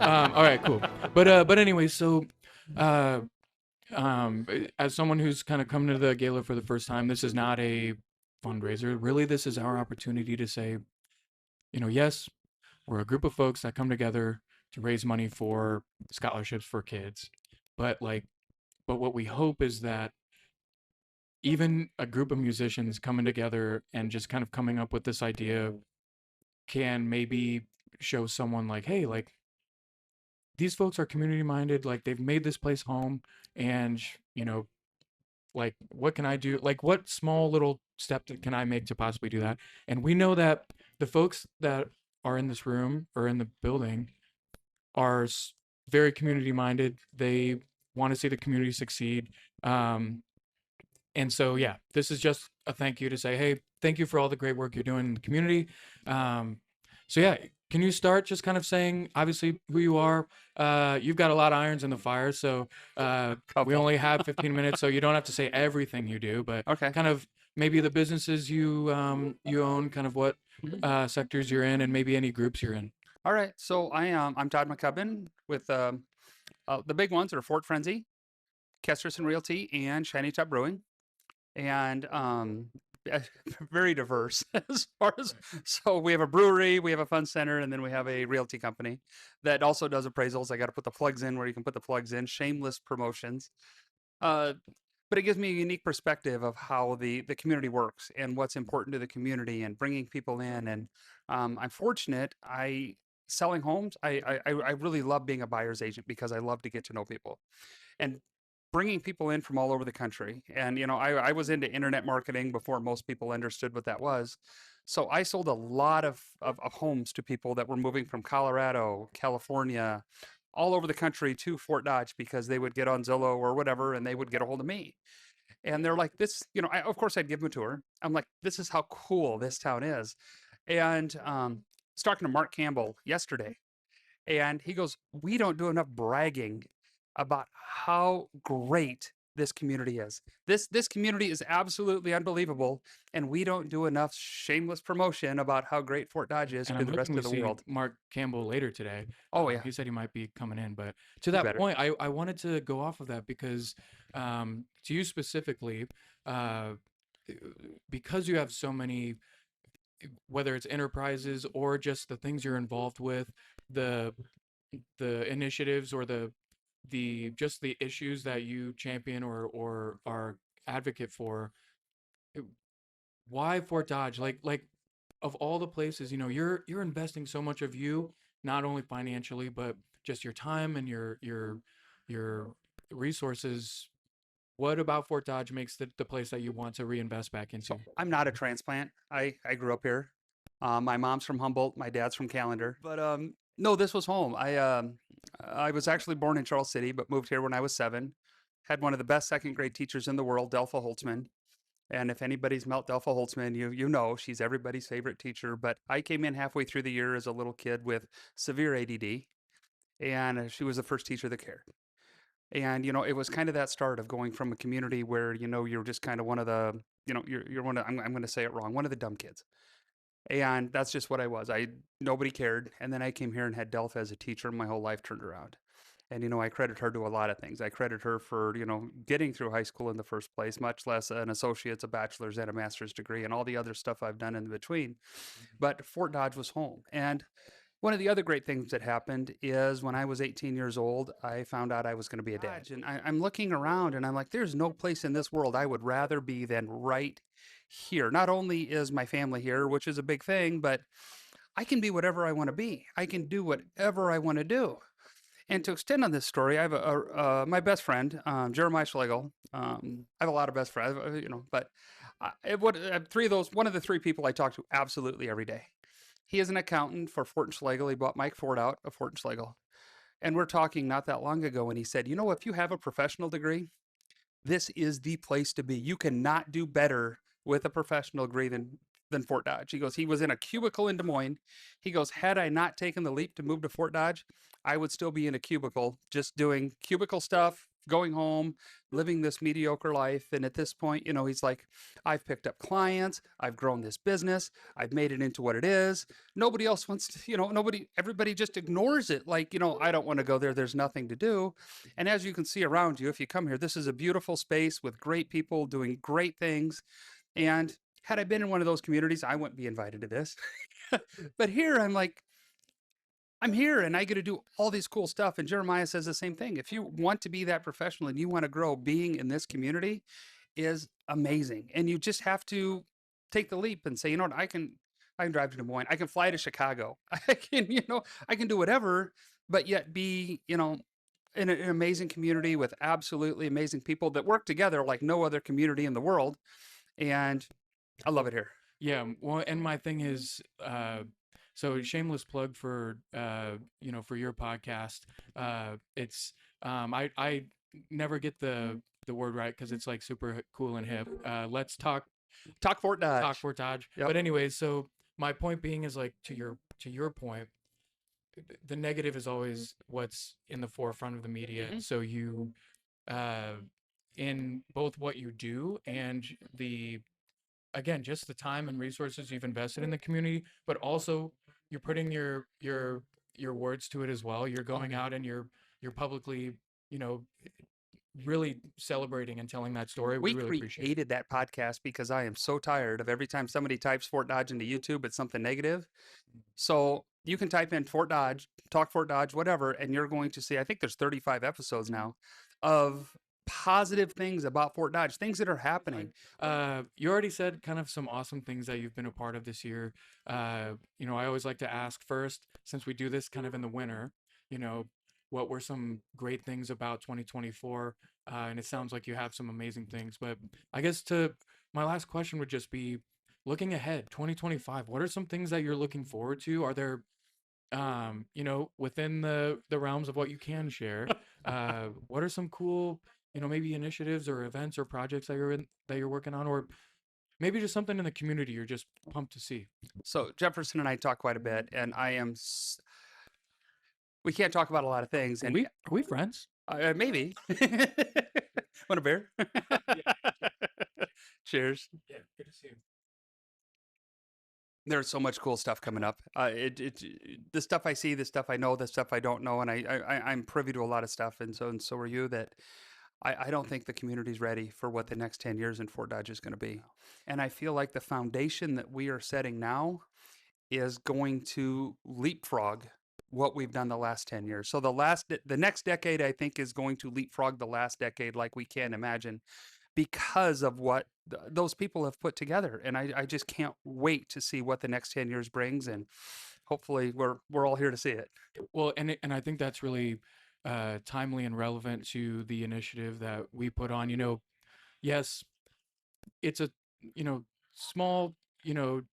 All right, cool. But anyway, so uh, as someone who's kind of come to the gala for the first time, this is not a fundraiser. Really, this is our opportunity to say, yes, we're a group of folks that come together to raise money for scholarships for kids. But but what we hope is that even a group of musicians coming together and just kind of coming up with this idea can maybe show someone like, hey, like these folks are community minded, like they've made this place home, and like what can I do? Like what small little step that can I make to possibly do that? And we know that the folks that are in this room or in the building are very community minded. They want to see the community succeed. And so, yeah, this is just a thank you to say, hey, thank you for all the great work you're doing in the community. Um, so, yeah, can you start just kind of saying, obviously, who you are? You've got a lot of irons in the fire. So, we Couple. only have 15 minutes, so you don't have to say everything you do, but Okay. kind of maybe the businesses you own, kind of what sectors you're in, and maybe any groups you're in. All right. So I'm Todd McCubbin with the big ones are Fort Frenzy, Kesterson Realty, and Shiny Top Brewing, and very diverse as far as. So we have a brewery, we have a fun center, and then we have a realty company that also does appraisals. I got to put the plugs in where you can put the plugs in. Shameless promotions. Uh, but it gives me a unique perspective of how the community works and what's important to the community and bringing people in. And I'm fortunate. I selling homes. I really love being a buyer's agent because I love to get to know people and bringing people in from all over the country. And I was into internet marketing before most people understood what that was. So I sold a lot of homes to people that were moving from Colorado, California, all over the country to Fort Dodge because they would get on Zillow or whatever and they would get a hold of me. And they're like, this, of course I'd give them a tour. I'm like, this is how cool this town is. And I was talking to Mark Campbell yesterday, and he goes, we don't do enough bragging about how great this community is. This community is absolutely unbelievable, and we don't do enough shameless promotion about how great Fort Dodge is And to I'm the hoping rest we of the see world. Mark Campbell later today. Oh yeah, He said he might be coming in, but to you that better. point, I wanted to go off of that because to you specifically, uh, because you have so many, whether it's enterprises or just the things you're involved with, the initiatives or the just the issues that you champion or are advocate for. Why Fort Dodge? Like of all the places, you're investing so much of you, not only financially, but just your time and your resources. What about Fort Dodge makes the place that you want to reinvest back So into? I'm not a transplant. I grew up here. My mom's from Humboldt. My dad's from Callender. But no, this was home. I was actually born in Charles City, but moved here when I was 7. Had one of the best second grade teachers in the world, Delpha Holtzman. And if anybody's met Delpha Holtzman, you know she's everybody's favorite teacher. But I came in halfway through the year as a little kid with severe ADD, and she was the first teacher that cared. And it was kind of that start of going from a community where you're just kind of one of the you're one of I'm going to say it wrong, one of the dumb kids. And that's just what I was. Nobody cared. And then I came here and had Delpha as a teacher, and my whole life turned around. And I credit her to a lot of things. I credit her for getting through high school in the first place, much less an associate's, a bachelor's, and a master's degree, and all the other stuff I've done in between. But Fort Dodge was home. And one of the other great things that happened is when I was 18 years old, I found out I was going to be a dad. And I'm looking around and I'm like, there's no place in this world I would rather be than right here. Not only is my family here, which is a big thing, but I can be whatever I want to be. I can do whatever I want to do. And to extend on this story, I have my best friend, Jeremiah Schlegel. I have a lot of best friends, but three of those, one of the three people I talk to absolutely every day. He is an accountant for Fort and Schlegel. He bought Mike Ford out of Fort and Schlegel. And we're talking not that long ago, and he said, if you have a professional degree, this is the place to be. You cannot do better with a professional degree than Fort Dodge. He goes, he was in a cubicle in Des Moines. He goes, had I not taken the leap to move to Fort Dodge, I would still be in a cubicle just doing cubicle stuff going home, living this mediocre life. And at this point, he's like, I've picked up clients, I've grown this business, I've made it into what it is. Nobody else wants to, everybody just ignores it. Like, I don't want to go there. There's nothing to do. And as you can see around you, if you come here, this is a beautiful space with great people doing great things. And had I been in one of those communities, I wouldn't be invited to this. But here I'm like, I'm here and I get to do all these cool stuff. And Jeremiah says the same thing. If you want to be that professional and you want to grow, being in this community is amazing. And you just have to take the leap and say, you know what, I can drive to Des Moines. I can fly to Chicago. I can, I can do whatever, but yet be, in an amazing community with absolutely amazing people that work together like no other community in the world. And I love it here. Yeah, well, and my thing is, so shameless plug for for your podcast. It's I never get the word right because it's like super cool and hip. Let's Talk Fort Dodge. talk for Dodge. Yep. But anyways, so my point being is like to your point, the negative is always what's in the forefront of the media. Mhm. So you uh in both what you do and the again just the time and resources you've invested in the community, but also you're putting your words to it as well. You're going out and you're publicly, you know, really celebrating and telling that story. We We really appreciate it. created that podcast because I am so tired of every time somebody types Fort Dodge into YouTube, it's something negative. So you can type in Fort Dodge, talk Fort Dodge, whatever, and you're going to see, I think there's 35 episodes now of positive things about Fort Dodge, things that are happening. You already said kind of some awesome things that you've been a part of this year. I always like to ask first, since we do this kind of in the winter, you know, what were some great things about 2024? And it sounds like you have some amazing things. But I guess to my last question would just be looking ahead, 2025, what are some things that you're looking forward to? Are there within the realms of what you can share, what are some cool, maybe initiatives or events or projects that you're working on, or maybe just something in the community you're just pumped to see? So Jefferson and I talk quite a bit, and we can't talk about a lot of things. Are And we friends? maybe. Want a beer? Cheers. Yeah, good to see you. There's so much cool stuff coming up. The stuff I see, the stuff I know, the stuff I don't know, and I'm privy to a lot of stuff, and so are you. That I don't think the community's ready for what the next 10 years in Fort Dodge is going to be, and I feel like the foundation that we are setting now is going to leapfrog what we've done the last 10 years. So the next decade, I think, is going to leapfrog the last decade like we can't imagine because of what those people have put together. And I just can't wait to see what the next 10 years brings. And hopefully we're all here to see it. Well, and I think that's really timely and relevant to the initiative that we put on. Yes, it's a small or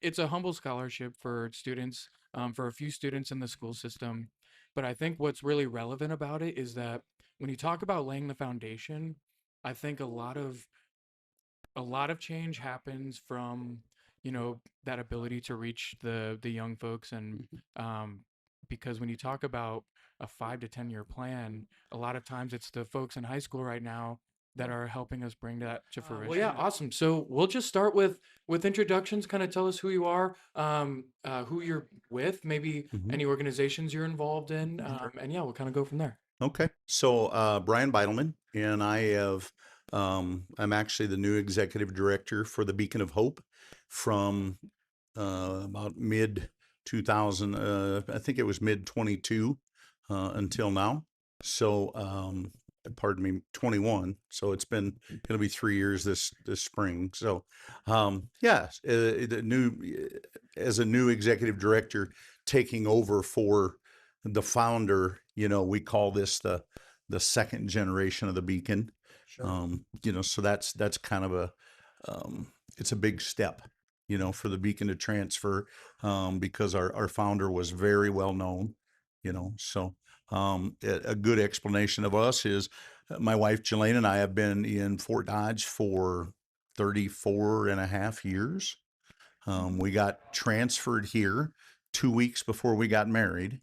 it's a humble scholarship for students, for a few students in the school system. But I think what's really relevant about it is that when you talk about laying the foundation, I think a lot of change happens from that ability to reach the young folks. And because when you talk about a 5 to 10 year plan, a lot of times it's the folks in high school right now that are helping us bring that to fruition. Well, yeah, awesome. So we'll just start with introductions. Kind of tell us who you are, who you're with, maybe any organizations you're involved in, and yeah, we'll kind of go from there. Okay. So, Brian Beidelman, and I'm actually the new executive director for the Beacon of Hope from about mid 2000, I think it was mid 22 until now. So, pardon me, 21. So it's been going to be 3 years this spring. So, as a new executive director, taking over for the founder, we call this the second generation of the Beacon. Sure. So that's kind of it's a big step, for the Beacon to transfer, because our founder was very well known, so a good explanation of us is my wife, Jelaine, and I have been in Fort Dodge for 34 and a half years. We got transferred here 2 weeks before we got married.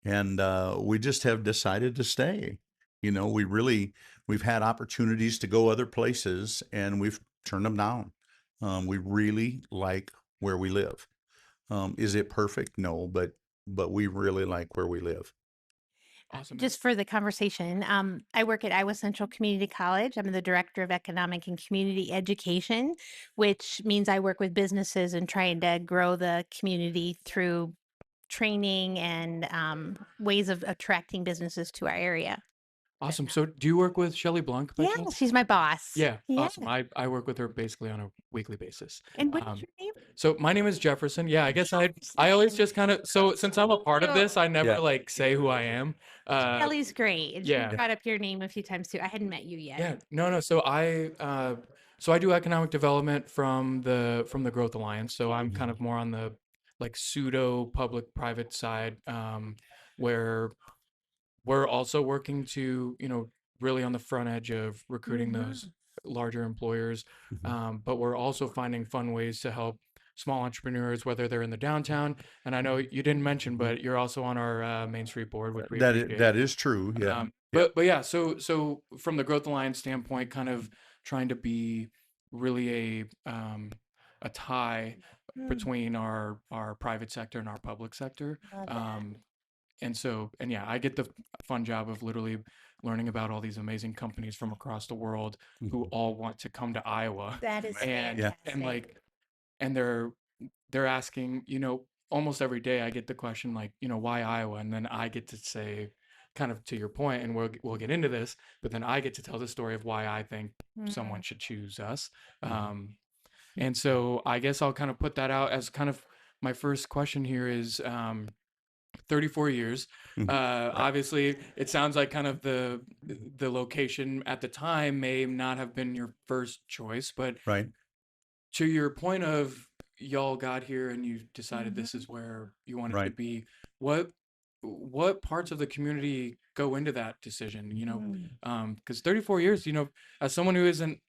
And we just have decided to stay. You know, we've had opportunities to go other places and we've turned them down. We really like where we live. Is it perfect? No, but we really like where we live. Awesome. Just for the conversation, I work at Iowa Central Community College. I'm the director of economic and community education, which means I work with businesses and trying to grow the community through training and ways of attracting businesses to our area. Awesome. So do you work with Shelley Blanc by Yeah, chance? she's my boss. Yeah, Yeah. awesome. I work with her basically on a weekly basis. And what Um, is your name? So my name is Jefferson. Yeah, I guess I always just kind of, so since I'm a part of this, I never Yeah. like say who I am. Kelly's great. And she yeah. brought up your name a few times too. I hadn't met you yet. Yeah, no. So I do economic development from the Growth Alliance. So I'm kind of more on the like pseudo public private side, where we're also working to, really on the front edge of recruiting those larger employers. But we're also finding fun ways to help small entrepreneurs, whether they're in the downtown. And I know you didn't mention, but you're also on our Main Street board, which we appreciate. That is true. Yeah. But yeah, so from the Growth Alliance standpoint, kind of trying to be really a tie between our private sector and our public sector. Love that. And yeah, I get the fun job of literally learning about all these amazing companies from across the world who all want to come to Iowa. That is and fantastic. and like and they're asking, almost every day I get the question like, why Iowa? And then I get to say, kind of to your point, and we'll get into this, but then I get to tell the story of why I think someone should choose us. And so I guess I'll kind of put that out as kind of my first question here is 34 years. Obviously, it sounds like kind of the location at the time may not have been your first choice, but Right. to your point of y'all got here and you decided this is where you wanted to Right. be, what parts of the community go into that decision? Because 34 years, as someone who isn't,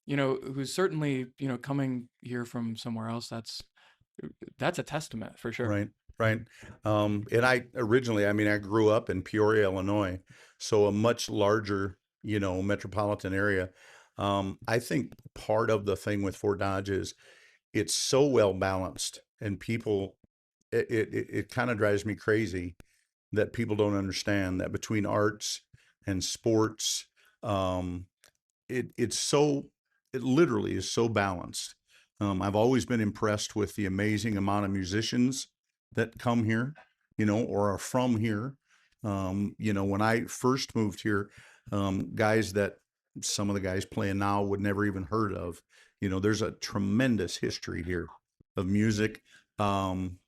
who's certainly, coming here from somewhere else, that's a testament for sure. Right. Right. And I originally, I mean, I grew up in Peoria, Illinois, so a much larger, metropolitan area. I think part of the thing with Fort Dodge is it's so well balanced, and people, it kind of drives me crazy that people don't understand that between arts and sports, um, it literally is so balanced. I've always been impressed with the amazing amount of musicians that come here, or are from here. When I first moved here, guys that some of the guys playing now would never even heard of. There's a tremendous history here of music. Having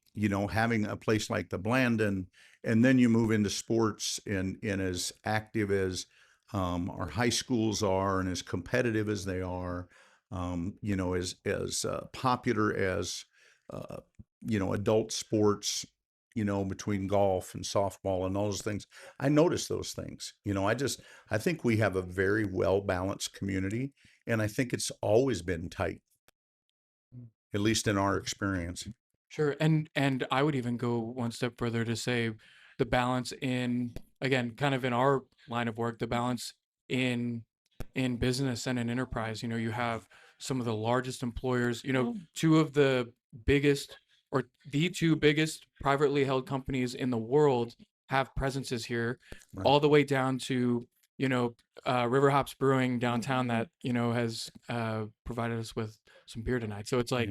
a place like the Blandon, and then you move into sports, and as active as our high schools are, and as competitive as they are, as popular as adult sports, between golf and softball and all those things. I notice those things. I think we have a very well balanced community, and I think it's always been tight, at least in our experience. Sure. And I would even go one step further to say the balance in, again, kind of in our line of work, the balance in business and in enterprise. You have some of the largest employers, two of the biggest, or the two biggest privately held companies in the world have presences here, Right. all the way down to, River Hops Brewing downtown that, has provided us with some beer tonight. So it's like,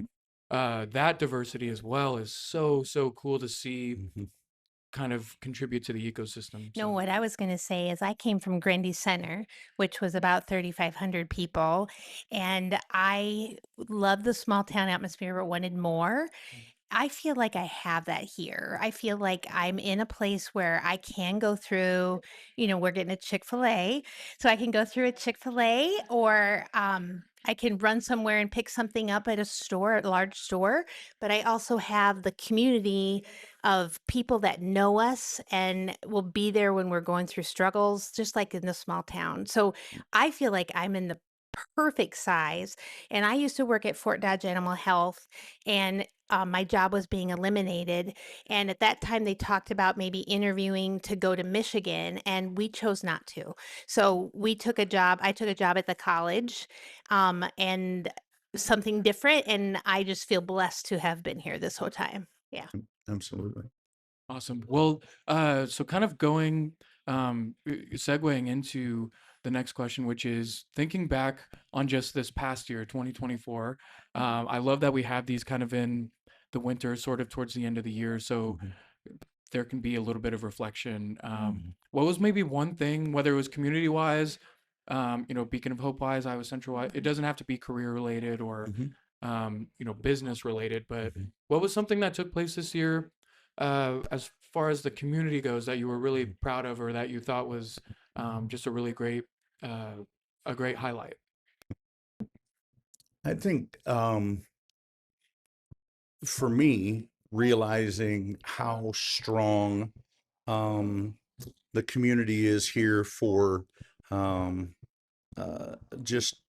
that diversity as well is so cool to see kind of contribute to the ecosystem. No, So what I was going to say is I came from Grundy Center, which was about 3,500 people, and I love the small town atmosphere, but wanted more. I feel like I have that here. I feel like I'm in a place where I can go through, we're getting a Chick-fil-A, so I can go through a Chick-fil-A, or I can run somewhere and pick something up at a store, a large store. But I also have the community of people that know us and will be there when we're going through struggles, just like in the small town. So I feel like I'm in the perfect size. And I used to work at Fort Dodge Animal Health, and my job was being eliminated. And at that time, they talked about maybe interviewing to go to Michigan, and we chose not to. So we took a job. I took a job at the college, and something different. And I just feel blessed to have been here this whole time. Yeah. Absolutely. Awesome. Well, so kind of segueing into the next question, which is thinking back on just this past year, 2024. I love that we have these kind of in the winter, sort of towards the end of the year, so Mhm. there can be a little bit of reflection. Mhm. What was maybe one thing, whether it was community wise, Beacon of Hope wise, Iowa Central wise, it doesn't have to be career related or, Mhm. business related, but Mhm. what was something that took place this year, as far as the community goes, that you were really proud of, or that you thought was, just a really uh, great highlight? I think for me, realizing how strong um, the community is here for um, just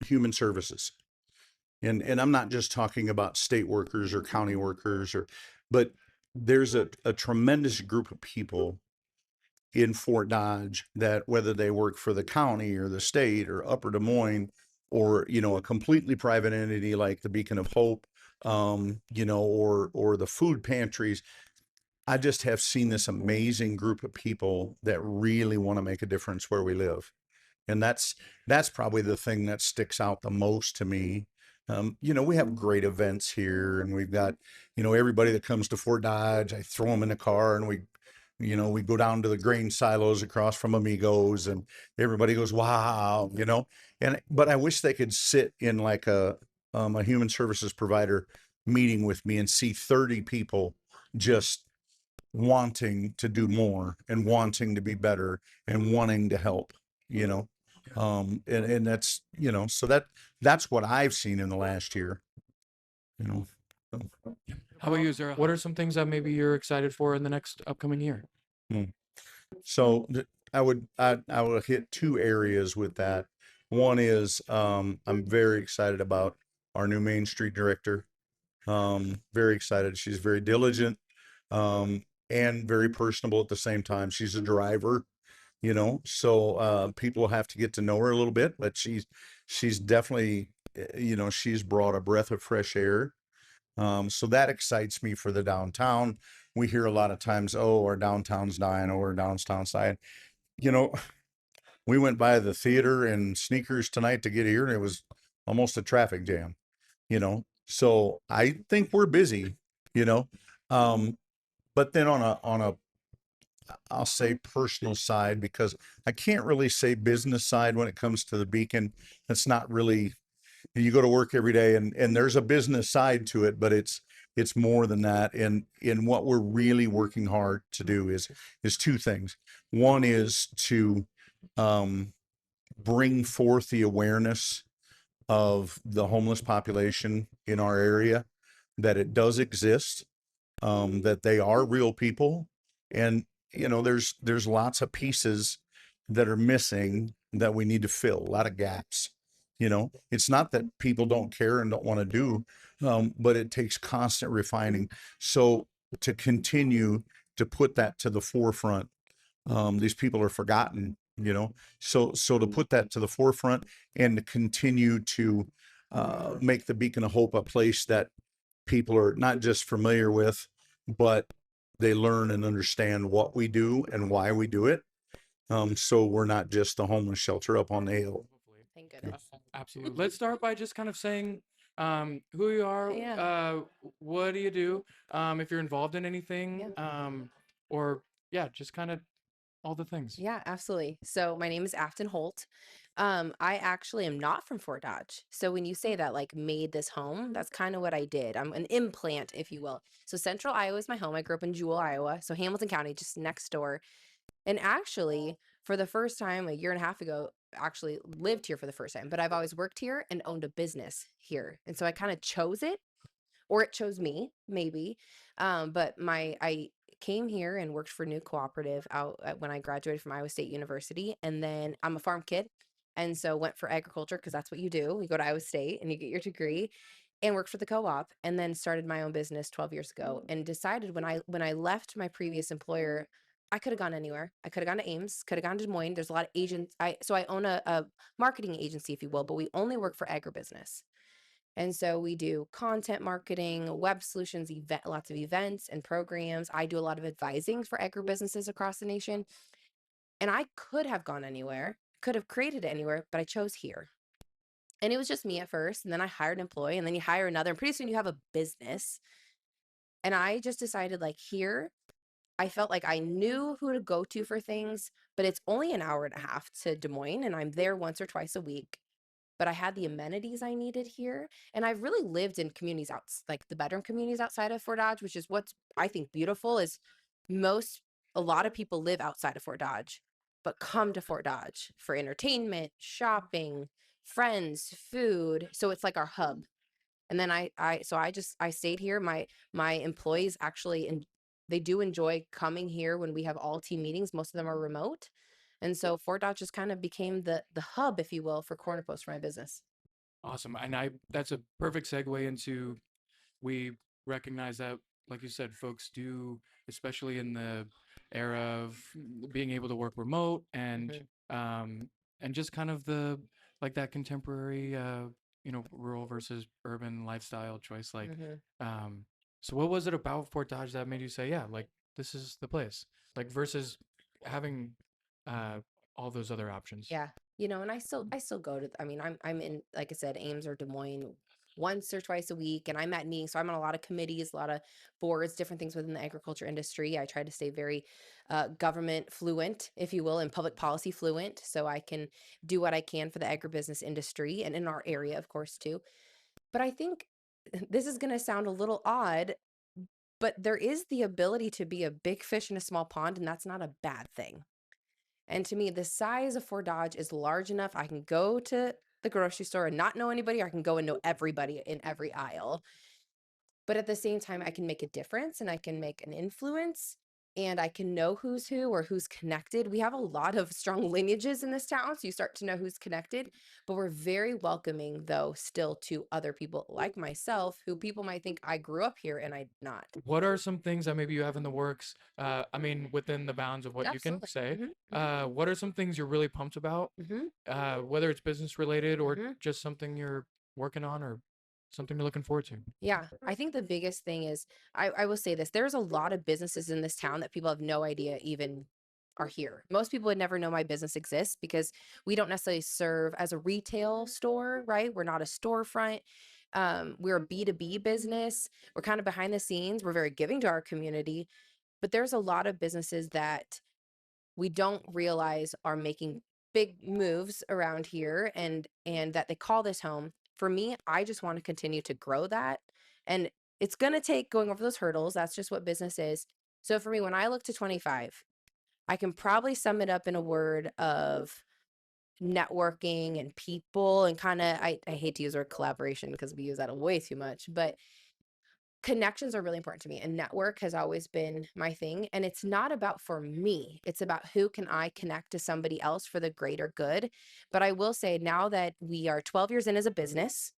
human services. And I'm not just talking about state workers or county workers but there's a tremendous group of people in Fort Dodge that whether they work for the county or the state or Upper Des Moines or a completely private entity like the Beacon of Hope, or the food pantries. I just have seen this amazing group of people that really want to make a difference where we live. And that's probably the thing that sticks out the most to me. We have great events here, and we've got, everybody that comes to Fort Dodge, I throw them in the car, and we go down to the grain silos across from Amigos, and everybody goes, "Wow," but I wish they could sit in like a human services provider meeting with me and see 30 people just wanting to do more and wanting to be better and wanting to help, you know. And that's, so that's what I've seen in the last year, you know. So, How about you, Zara? What are some things that maybe you're excited for in the next upcoming year? hmm. So I will hit two areas with that. One is I'm very excited about our new Main Street director. Very excited. She's very diligent, and very personable at the same time. She's a driver, so people have to get to know her a little bit, but she's definitely, she's brought a breath of fresh air. So that excites me for the downtown. We hear a lot of times, oh, our downtown's dying, oh, our downtown's dying. You know, we went by the theater and sneakers tonight to get here, and it was almost a traffic jam, So I think we're busy, you know. Um, but then on a I'll say personal side, because I can't really say business side when it comes to the Beacon. That's not really, you go to work every day, and there's a business side to it, but it's more than that. And in what we're really working hard to do is two things. One is to um, bring forth the awareness of the homeless population in our area, that it does exist, that they are real people, and there's lots of pieces that are missing that we need to fill, a lot of gaps. It's not that people don't care and don't want to do, but it takes constant refining. So to continue to put that to the forefront, these people are forgotten, so to put that to the forefront and to continue to make the Beacon of Hope a place that people are not just familiar with, but they learn and understand what we do and why we do it. So we're not just a homeless shelter up on the hill. Thank goodness. Absolutely. Let's start by just kind of saying, who you are, Yeah. what do you do, if you're involved in anything, or yeah, just kind of all the things. Yeah, absolutely. So my name is Afton Holt. I actually am not from Fort Dodge. So when you say that, like, made this home, that's kind of what I did. I'm an implant, if you will. So Central Iowa is my home. I grew up in Jewell, Iowa. So Hamilton County, just next door. And actually, for the first time, a year and a half ago, actually lived here for the first time. But I've always worked here and owned a business here. And so I kind of chose it, or it chose me, maybe. But I came here and worked for New Cooperative out when I graduated from Iowa State University, and then I'm a farm kid. And so went for agriculture because that's what you do. You go to Iowa State and you get your degree, and worked for the co-op, and then started my own business 12 years ago, and decided when I left my previous employer, I could have gone anywhere. I could have gone to Ames, could have gone to Des Moines. There's a lot of agents. So I own a marketing agency, if you will, but we only work for agribusiness. And so we do content marketing, web solutions, lots of events and programs. I do a lot of advising for agribusinesses across the nation. And I could have gone anywhere, could have created it anywhere, but I chose here. And it was just me at first. And then I hired an employee, and then you hire another. And pretty soon you have a business. And I just decided, like, here, I felt like I knew who to go to for things, but it's only an hour and a half to Des Moines, and I'm there once or twice a week. But I had the amenities I needed here. And I've really lived in communities like the bedroom communities outside of Fort Dodge, which is what's I think beautiful is a lot of people live outside of Fort Dodge, but come to Fort Dodge for entertainment, shopping, friends, food. So it's like our hub. And then I stayed here. My employees actually, and they do enjoy coming here when we have all team meetings. Most of them are remote. And so Fort Dodge just kind of became the hub, if you will, for Corner Post for my business. Awesome. And that's a perfect segue into, we recognize that, like you said, folks do, especially in the era of being able to work remote and just kind of the, like that contemporary, rural versus urban lifestyle choice. Like, so what was it about Fort Dodge that made you say, yeah, like this is the place, like versus having uh, all those other options? Yeah. And I still go to, I mean, I'm in, like I said, Ames or Des Moines once or twice a week, and I'm at meetings. So I'm on a lot of committees, a lot of boards, different things within the agriculture industry. I try to stay very government fluent, if you will, and public policy fluent, so I can do what I can for the agribusiness industry and in our area, of course, too. But I think this is going to sound a little odd, but there is the ability to be a big fish in a small pond, and that's not a bad thing. And to me, the size of Fort Dodge is large enough. I can go to the grocery store and not know anybody, or I can go and know everybody in every aisle. But at the same time, I can make a difference and I can make an influence, and I can know who's who or who's connected. We have a lot of strong lineages in this town, so you start to know who's connected. But we're very welcoming, though, still to other people like myself, who people might think I grew up here and I not. What are some things that maybe you have in the works? I mean, within the bounds of what you can Absolutely. say. What are some things you're really pumped about? Whether it's business related or just something you're working on or something you're looking forward to. Yeah, I think the biggest thing is, I will say this, there's a lot of businesses in this town that people have no idea even are here. Most people would never know my business exists because we don't necessarily serve as a retail store, right? We're not a storefront. We're a B2B business. We're kind of behind the scenes. We're very giving to our community, but there's a lot of businesses that we don't realize are making big moves around here, and that they call this home. For me, I just want to continue to grow that, and it's going to take going over those hurdles. That's just what business is. So for me, when I look to 25, I can probably sum it up in a word of networking and people, and kind of, I hate to use the word collaboration because we use that way too much, but connections are really important to me, and network has always been my thing. And it's not about for me, it's about who can I connect to somebody else for the greater good. But I will say, now that we are 12 years in as a business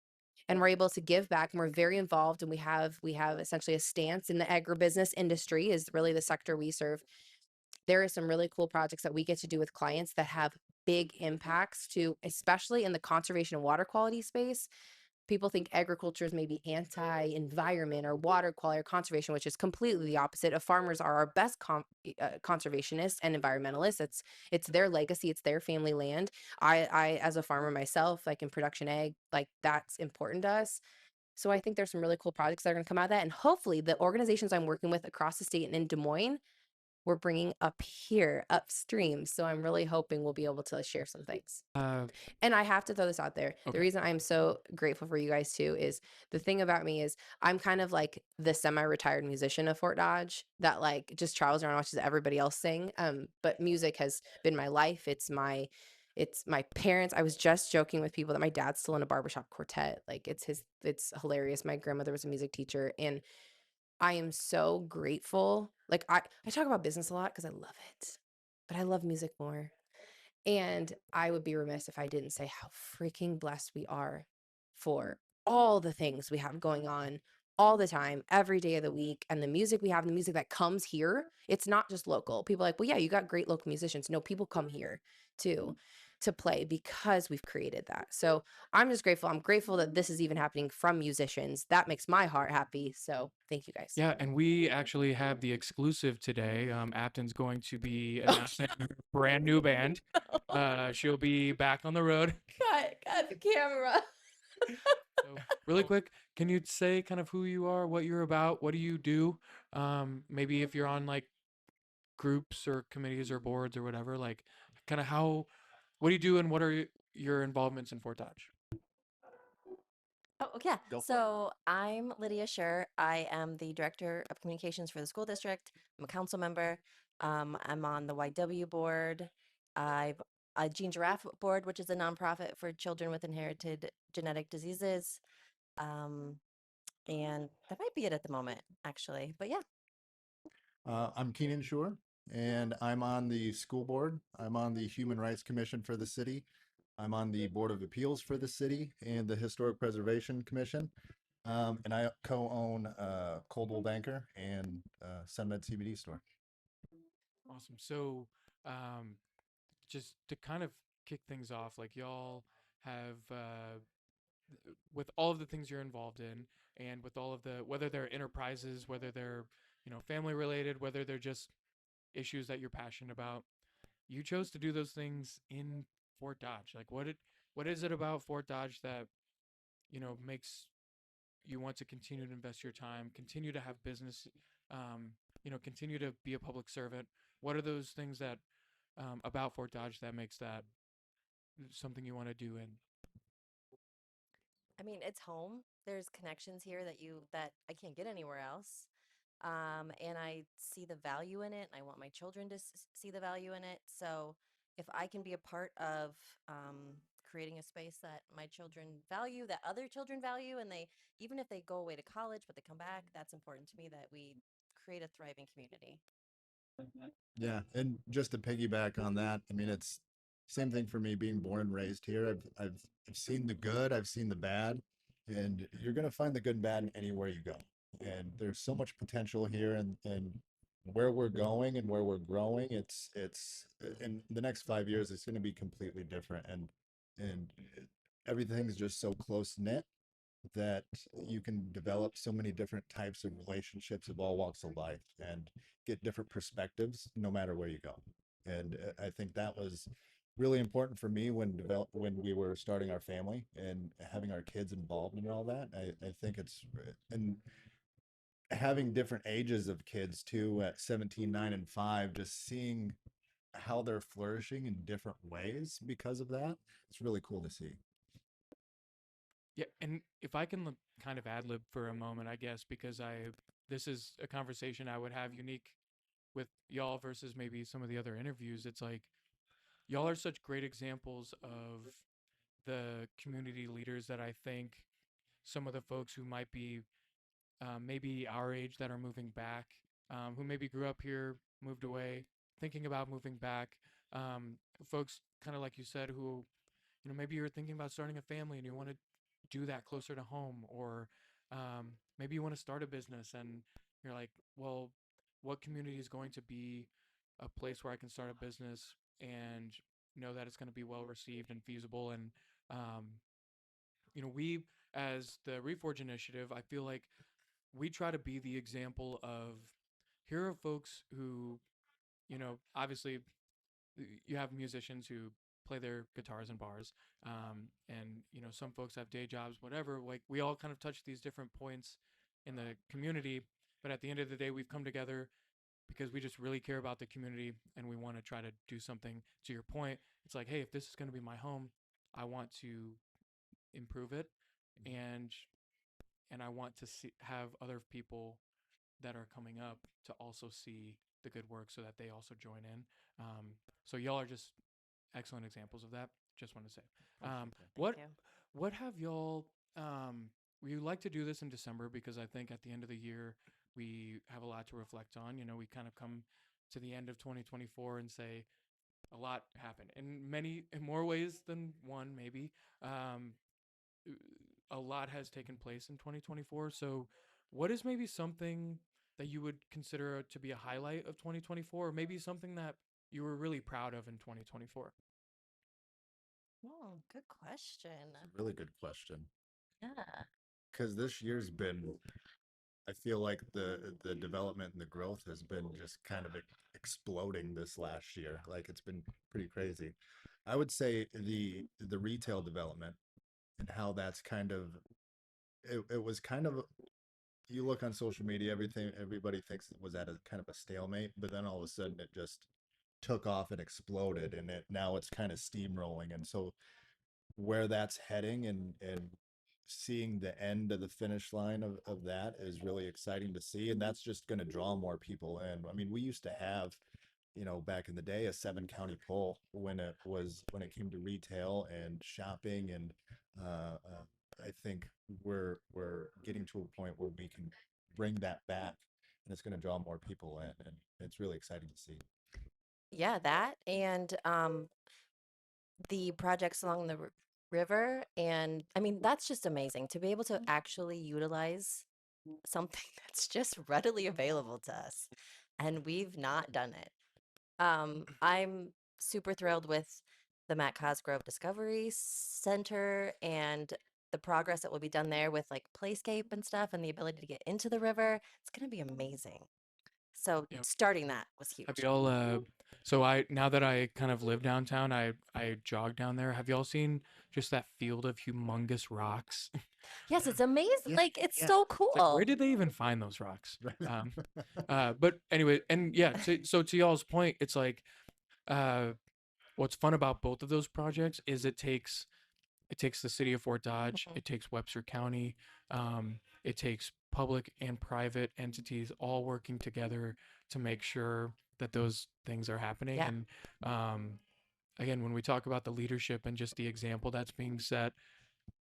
and we're able to give back, and we're very involved, and we have essentially a stance in the agribusiness industry is really the sector we serve. There are some really cool projects that we get to do with clients that have big impacts to, especially in the conservation and water quality space. People think agriculture is maybe anti-environment or water quality or conservation, which is completely the opposite. Farmers are our best conservationists and environmentalists. It's their legacy, it's their family land. I as a farmer myself, like in production ag, like that's important to us. So I think there's some really cool projects that are going to come out of that, and hopefully the organizations I'm working with across the state and in Des Moines, we're bringing up here upstream. So I'm really hoping we'll be able to share some things. And I have to throw this out there. The Okay. reason I'm so grateful for you guys too is, the thing about me is I'm kind of like the semi-retired musician of Fort Dodge that like just travels around and watches everybody else sing. But music has been my life. It's my parents. I was just joking with people that my dad's still in a barbershop quartet. Like it's hilarious. My grandmother was a music teacher, and I am so grateful. Like I talk about business a lot because I love it, but I love music more. And I would be remiss if I didn't say how freaking blessed we are for all the things we have going on all the time, every day of the week. And the music we have, the music that comes here, it's not just local. People are like, well, yeah, you got great local musicians. No, people come here too to play because we've created that. So I'm just grateful. I'm grateful that this is even happening from musicians. That makes my heart happy. So thank you guys. Yeah, and we actually have the exclusive today. Afton's going to be announcing her brand new band. She'll be back on the road. Got the camera. So, really quick, can you say kind of who you are, what you're about, what do you do? Maybe if you're on like groups or committees or boards or whatever, like kind of what do you do and what are your involvements in Fort Dodge? Oh, yeah. Go for it. So I'm Lydia Scher. I am the Director of Communications for the school district. I'm a council member. I'm on the YW board. I've a Gene Giraffe board, which is a nonprofit for children with inherited genetic diseases. Um, and that might be it at the moment, actually. But yeah. I'm Keenan Shore, and I'm on the school board. I'm on the Human Rights Commission for the city. I'm on the Board of Appeals for the city and the Historic Preservation Commission. And I co-own Coldwell Banker and SunMed CBD store. Awesome. So, just to kind of kick things off, like y'all have with all of the things you're involved in and with all of the whether they're enterprises, whether they're, family related, whether they're just issues that you're passionate about, you chose to do those things in Fort Dodge. Like what is it about Fort Dodge that, makes you want to continue to invest your time, continue to have business, continue to be a public servant? What are those things that about Fort Dodge that makes that something you want to do? And I mean, it's home. There's connections here that I can't get anywhere else. And I see the value in it, and I want my children to see the value in it. So if I can be a part of creating a space that my children value, that other children value, and even if they go away to college but they come back, that's important to me that we create a thriving community. Yeah, and just to piggyback on that, I mean, it's same thing for me being born and raised here. I've seen the good, I've seen the bad, and you're gonna find the good and bad anywhere you go. And there's so much potential here, and where we're going and where we're growing, it's in the next 5 years, it's gonna be completely different, and everything's just so close knit that you can develop so many different types of relationships of all walks of life and get different perspectives no matter where you go. And I think that was really important for me when we were starting our family and having our kids involved in all that. I think and having different ages of kids too at 17, 9, and 5, just seeing how they're flourishing in different ways because of that. It's really cool to see. yeah, and if I can kind of ad lib for a moment, I guess, because this is a conversation I would have unique with y'all versus maybe some of the other interviews. It's like y'all are such great examples of the community leaders that I think some of the folks who might be maybe our age that are moving back, who maybe grew up here, moved away, thinking about moving back, folks kind of like you said, who, maybe you're thinking about starting a family and you want to do that closer to home, or maybe you want to start a business and you're like, well, what community is going to be a place where I can start a business and know that it's going to be well received and feasible? And um, we, as the Reforge initiative, I feel like we try to be the example of, here are folks who, obviously you have musicians who play their guitars in bars, and some folks have day jobs, whatever. Like we all kind of touch these different points in the community, but at the end of the day, we've come together because we just really care about the community and we want to try to do something. To your point, it's like, hey, if this is going to be my home, I want to improve it, and I want to have other people that are coming up to also see the good work so that they also join in. So y'all are just excellent examples of that. Just want to say, what you. what have y'all? We like to do this in December because I think at the end of the year we have a lot to reflect on. We kind of come to the end of 2024 and say, a lot happened in more ways than one, maybe. Um, a lot has taken place in 2024. So, what is maybe something that you would consider to be a highlight of 2024, or maybe something that you were really proud of in 2024? Oh, good question. Really good question. Yeah. Because this year's been, I feel like the development and the growth has been just kind of exploding this last year. Like it's been pretty crazy. I would say the retail development and how that's kind of it was kind of, you look on social media, everybody thinks it was at a kind of a stalemate, but then all of a sudden it just took off and exploded, and now it's kind of steamrolling. And so where that's heading, and seeing the end of the finish line of that is really exciting to see, and that's just going to draw more people in. I mean, we used to have, back in the day, a 7 county poll when it came to retail and shopping, and I think we're getting to a point where we can bring that back, and it's going to draw more people in, and it's really exciting to see. Yeah, that and the projects along the river. And I mean, that's just amazing to be able to actually utilize something that's just readily available to us. And we've not done it. I'm super thrilled with the Matt Cosgrove Discovery Center and the progress that will be done there with like Playscape and stuff and the ability to get into the river. It's going to be amazing. So Yep. starting that was huge. Have y'all? So now that I kind of live downtown, I jog down there. Have y'all seen just that field of humongous rocks? Yes, it's amazing. Yeah, Like it's yeah. so It's like, cool. where did they even find those rocks? But anyway, and yeah, so to y'all's point, it's like, what's fun about both of those projects is it takes the city of Fort Dodge, Mhm. it takes Webster County, it takes public and private entities all working together to make sure that those things are happening. Yeah. And again, when we talk about the leadership and just the example that's being set,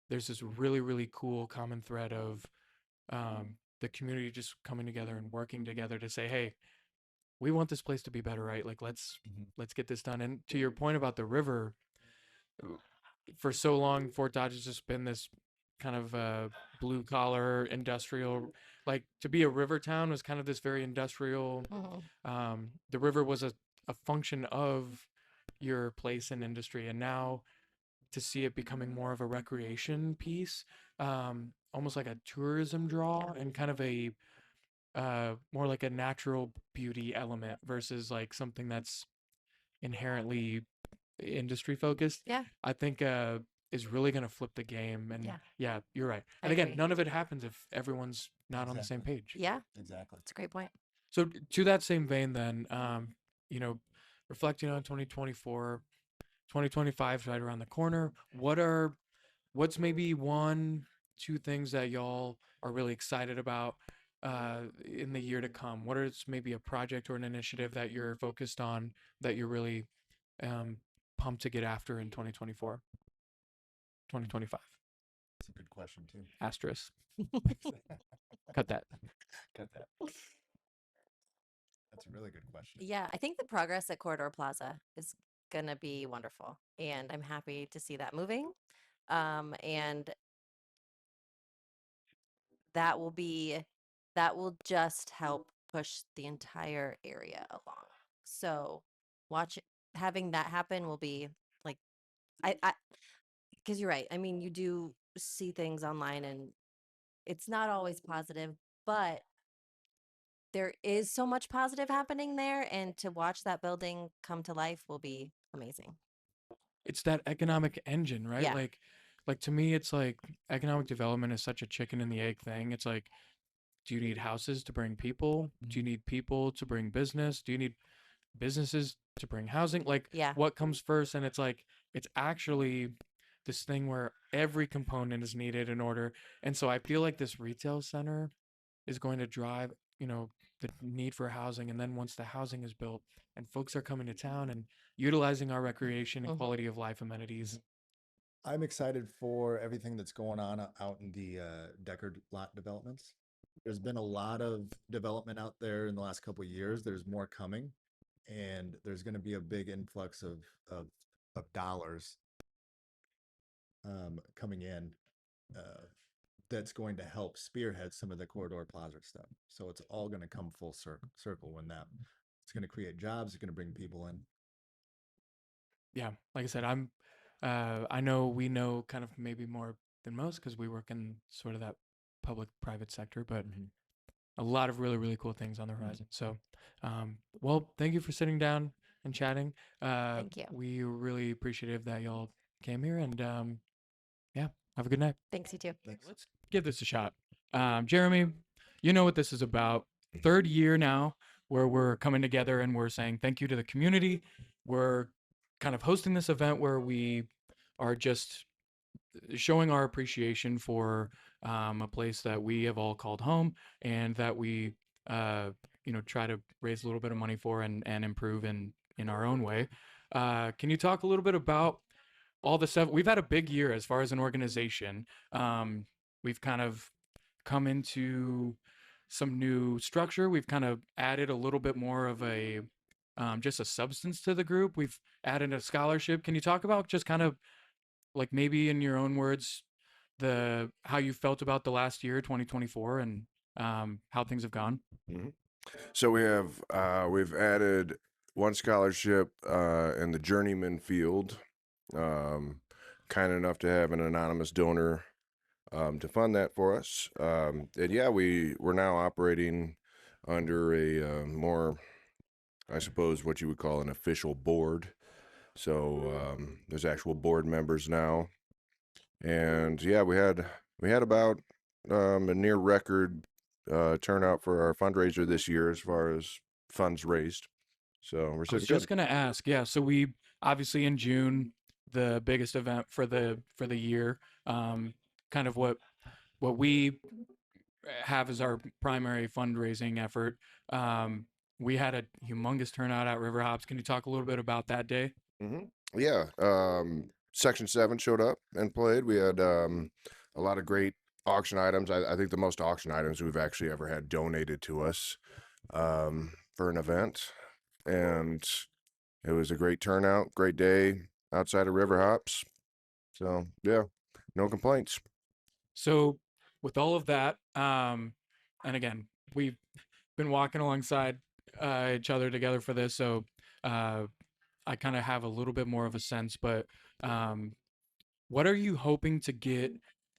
there's this really, really cool common thread of the community just coming together and working together to say, hey, we want this place to be better, right? Like let's get this done. And to your point about the river, for so long, Fort Dodge has just been this kind of blue collar industrial. Like to be a river town was kind of this very industrial. Mhm. The river was a function of your place in industry, and now to see it becoming more of a recreation piece, almost like a tourism draw, and kind of a more like a natural beauty element versus like something that's inherently industry focused, Yeah. I think is really going to flip the game. And Yeah. yeah, you're right. I And again, agree. none of it happens if everyone's not on the same Exactly. page. Yeah, Exactly. that's a great point. So to that same vein, then, you know, reflecting on 2024, 2025 is right around the corner. What's maybe one, two things that y'all are really excited about in the year to come? What is maybe a project or an initiative that you're focused on that you're really um, pumped to get after in 2024, 2025? That's a good question too. Asterisk. Cut that. Got that. That's a really good question. Yeah, I think the progress at Corridor Plaza is gonna be wonderful, and I'm happy to see that moving. And that will be that will just help push the entire area along. So watch having that happen will be like I because you're right. I mean, you do see things online and it's not always positive, but there is so much positive happening there, and to watch that building come to life will be amazing. It's that economic engine, right? Yeah. Like to me, it's like economic development is such a chicken and the egg thing. It's like, do you need houses to bring people? Do you need people to bring business? Do you need businesses to bring housing? Like, Yeah. what comes first? And it's like, it's actually this thing where every component is needed in order. And so I feel like this retail center is going to drive, the need for housing. And then once the housing is built and folks are coming to town and utilizing our recreation and Mhm. quality of life amenities. I'm excited for everything that's going on out in the Deckard lot developments. There's been a lot of development out there in the last couple of years. There's more coming. and there's going to be a big influx of dollars coming in that's going to help spearhead some of the corridor plaza stuff. So it's all going to come full circle when that it's going to create jobs. It's going to bring people in. Yeah, like I said, I know we know kind of maybe more than most because we work in sort of that public-private sector, but a lot of really, really cool things on the horizon. So, well, thank you for sitting down and chatting. Thank you. We are really appreciative that y'all came here, and yeah, have a good night. Thanks, you too. Thanks. Let's give this a shot. Jeremy, you know what this is about. Third year now where we're coming together and we're saying thank you to the community. We're kind of hosting this event where we are just showing our appreciation for a place that we have all called home and that we try to raise a little bit of money for and improve in our own way. Can you talk a little bit about all the stuff? We've had a big year as far as an organization. We've kind of come into some new structure. We've kind of added a little bit more of a just a substance to the group. We've added a scholarship. Can you talk about just kind of like maybe in your own words how you felt about the last year 2024 and how things have gone? So we've added one scholarship in the journeyman field, kind enough to have an anonymous donor to fund that for us. And yeah, we're now operating under a more, I suppose, what you would call an official board. So there's actual board members now, and yeah, we had about a near record turnout for our fundraiser this year as far as funds raised. So we're I was sitting just good. gonna ask, yeah. So we obviously in June, the biggest event for the year, kind of what we have as our primary fundraising effort. We had a humongous turnout at River Hops. Can you talk a little bit about that day? Yeah, Section 7 showed up and played. We had a lot of great auction items. I think the most auction items we've actually ever had donated to us for an event. And it was a great turnout, great day outside of River Hops. So, yeah, no complaints. So with all of that, and again, we've been walking alongside each other together for this, so I kind of have a little bit more of a sense. But what are you hoping to get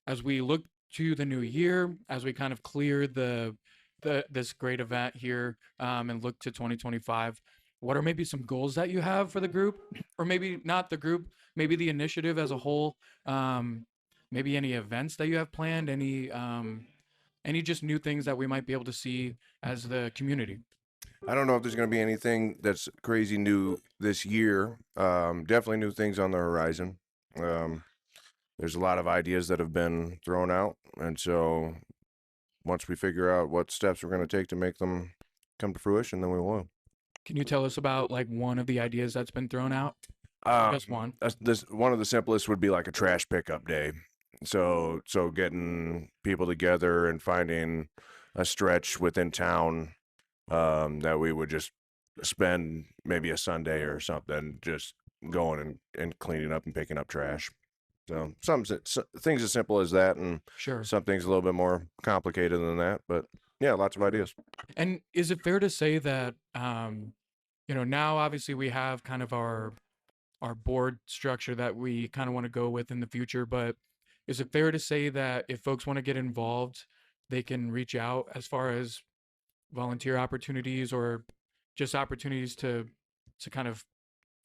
as we look to the new year, as we kind of clear this great event here and look to 2025? What are maybe some goals that you have for the group, or maybe not the group, maybe the initiative as a whole? Maybe any events that you have planned, any just new things that we might be able to see as the community? I don't know if there's going to be anything that's crazy new this year. Definitely new things on the horizon. There's a lot of ideas that have been thrown out. And so once we figure out what steps we're going to take to make them come to fruition, then we will. Can you tell us about like one of the ideas that's been thrown out? Just one. One of the simplest would be like a trash pickup day. So getting people together and finding a stretch within town that we would just spend maybe a Sunday or something just going and cleaning up and picking up trash. So things as simple as that, and Sure. some things a little bit more complicated than that. But yeah, lots of ideas. And is it fair to say that now obviously we have kind of our board structure that we kind of want to go with in the future, but is it fair to say that if folks want to get involved, they can reach out as far as volunteer opportunities or just opportunities to kind of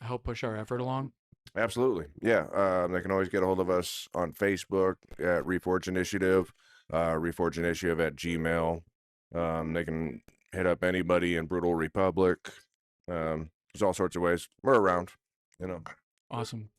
help push our effort along? Absolutely. Yeah. They can always get a hold of us on Facebook at Reforge Initiative, Reforge Initiative at Gmail. They can hit up anybody in Brutal Republic. There's all sorts of ways. We're around, Awesome.